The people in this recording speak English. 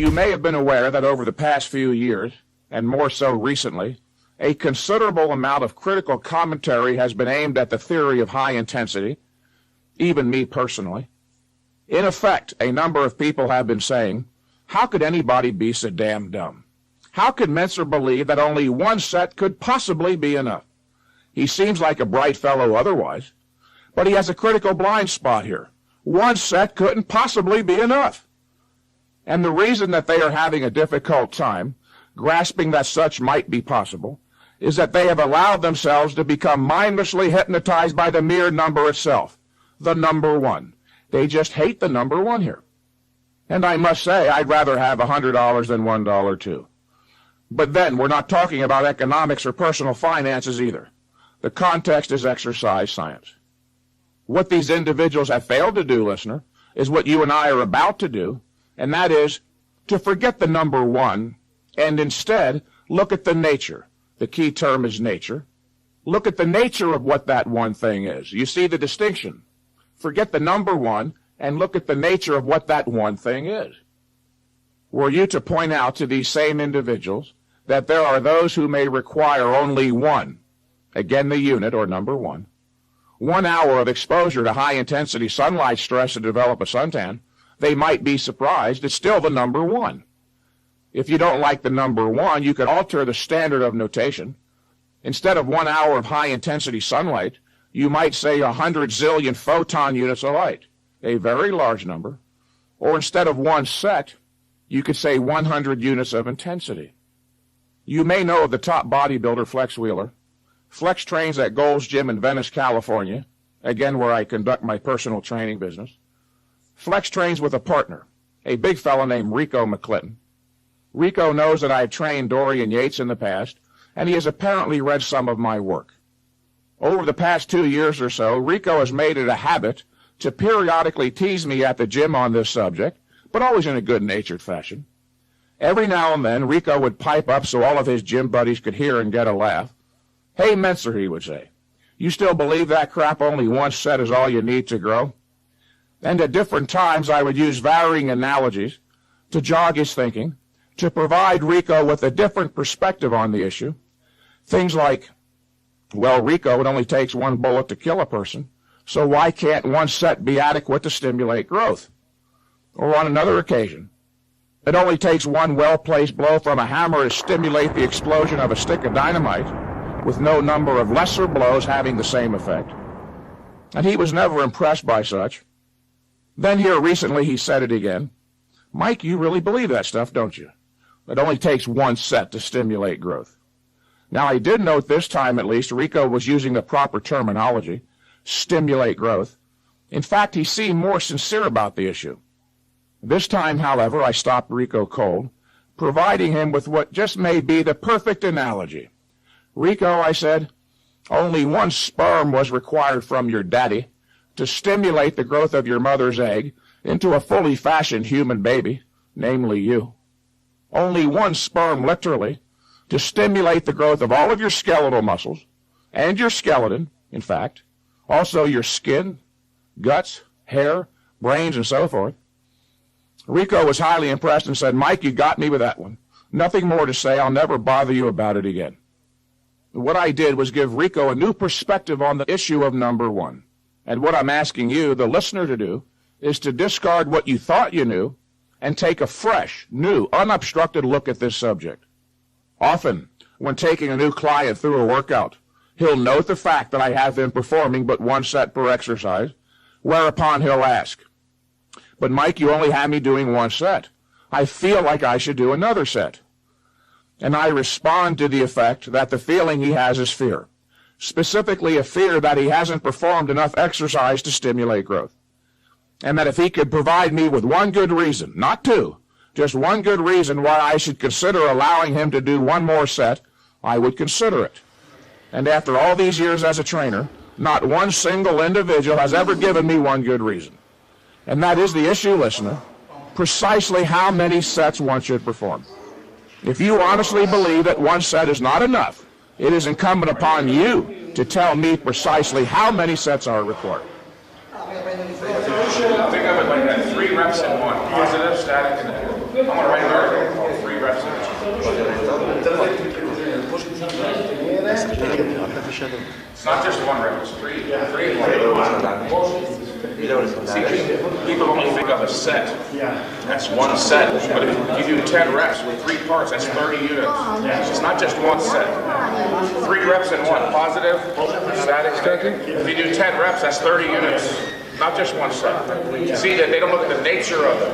You may have been aware that over the past few years, and more so recently, a considerable amount of critical commentary has been aimed at the theory of high intensity, even me personally. In effect, a number of people have been saying, how could anybody be so damn dumb? How could Mentzer believe that only one set could possibly be enough? He seems like a bright fellow otherwise, but he has a critical blind spot here. One set couldn't possibly be enough. And the reason that they are having a difficult time grasping that such might be possible is that they have allowed themselves to become mindlessly hypnotized by the mere number itself, the number one. They just hate the number one here. And I must say, I'd rather have $100 than $1 too. But then, we're not talking about economics or personal finances either. The context is exercise science. What these individuals have failed to do, listener, is what you and I are about to do, and that is to forget the number one and instead look at the nature. The key term is nature. Look at the nature of what that one thing is. You see the distinction. Forget the number one and look at the nature of what that one thing is. Were you to point out to these same individuals that there are those who may require only one, again the unit or number one, 1 hour of exposure to high-intensity sunlight stress to develop a suntan, they might be surprised it's still the number one. If you don't like the number one, you could alter the standard of notation. Instead of 1 hour of high-intensity sunlight, you might say 100 zillion photon units of light, a very large number. Or instead of one set, you could say 100 units of intensity. You may know of the top bodybuilder Flex Wheeler. Flex trains at Gold's Gym in Venice, California, again where I conduct my personal training business. Flex trains with a partner, a big fellow named Rico McClinton. Rico knows that I've trained Dorian Yates in the past, and he has apparently read some of my work. Over the past 2 years or so, Rico has made it a habit to periodically tease me at the gym on this subject, but always in a good-natured fashion. Every now and then, Rico would pipe up so all of his gym buddies could hear and get a laugh. Hey, Mentzer, he would say, you still believe that crap only one set is all you need to grow? And at different times, I would use varying analogies to jog his thinking, to provide Rico with a different perspective on the issue. Things like, well, Rico, it only takes one bullet to kill a person, so why can't one set be adequate to stimulate growth? Or on another occasion, it only takes one well-placed blow from a hammer to stimulate the explosion of a stick of dynamite, with no number of lesser blows having the same effect. And he was never impressed by such. Then here recently he said it again. Mike, you really believe that stuff, don't you? It only takes one set to stimulate growth. Now, I did note this time at least Rico was using the proper terminology, stimulate growth. In fact, he seemed more sincere about the issue. This time, however, I stopped Rico cold, providing him with what just may be the perfect analogy. Rico, I said, only one sperm was required from your daddy to stimulate the growth of your mother's egg into a fully fashioned human baby, namely you. Only one sperm, literally, to stimulate the growth of all of your skeletal muscles, and your skeleton, in fact, also your skin, guts, hair, brains, and so forth. Rico was highly impressed and said, Mike, you got me with that one. Nothing more to say. I'll never bother you about it again. What I did was give Rico a new perspective on the issue of number one. And what I'm asking you, the listener, to do is to discard what you thought you knew and take a fresh, new, unobstructed look at this subject. Often, when taking a new client through a workout, he'll note the fact that I have him performing but one set per exercise, whereupon he'll ask, but Mike, you only have me doing one set. I feel like I should do another set. And I respond to the effect that the feeling he has is fear, specifically a fear that he hasn't performed enough exercise to stimulate growth. And that if he could provide me with one good reason, not two, just one good reason why I should consider allowing him to do one more set, I would consider it. And after all these years as a trainer, not one single individual has ever given me one good reason. And that is the issue, listener, precisely how many sets one should perform. If you honestly believe that one set is not enough, it is incumbent upon you to tell me precisely how many sets are required. Think of it like that, 3 reps in one, positive, static, and negative. I'm gonna write an article called 3 reps in 1. It's not just 1 rep, it's 3 in 1. See, people only think of a set. That's 1 set. But if you do 10 reps with 3 parts, that's 30 units. It's not just 1 set. 3 reps in 1. Positive, static. If you do 10 reps, that's 30 units. Not just 1 set. See that they don't look at the nature of it.